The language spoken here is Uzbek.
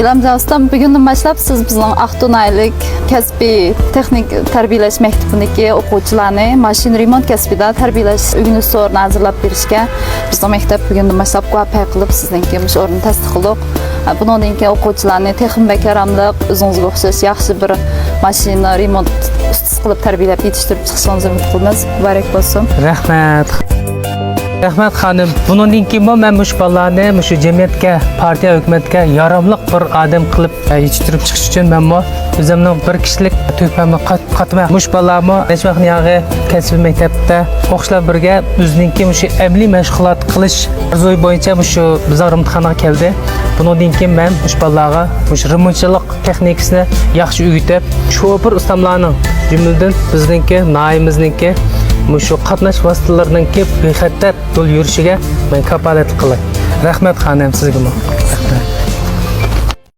İlamjon ustam, bugundan boshlab siz bizning Aqto'naylik kasbiy texnik tarbiyalash maktabidagi o'quvchilarni mashina remont kasbida tarbiyalash o'rganish o'rnini hozirlab berishga bizning maktab bugundan boshlab muvaffaq qilib sizningki mush o'rni tasdiqladik. Bundan keyin o'quvchilarni texnik karamliq, o'zingizga o'xshash yaxshi bir mashina remont ustasi qilib tarbiyalab yetishtirib chiqishingizni umid qilamiz. Muborak bo'lsin. Rahmat. Rahmat xanım. Bundan keyin men mush bolalarni mush jamiyatga, partiya hukumatga yaramli bir odam qilib yetishtirib chiqish uchun men o'zimning bir kishilik to'pamni qatma mush bolalarni Nashvaqniyag'i kasbiy maktabda o'qishlar birga o'zining mush amaliy mashg'ulot qilish orzusi bo'yicha mush bizning imtihonga keldi. Bundan keyin men mush bolalarga mush remontchilik texnikasini yaxshi o'rgatib, shofer ustamlarning jumladan bizningki, naimizningki Muşu qatnash vositalarining bexatar yo'l yurishiga men kapolat qilay. Rahmat xonam sizga.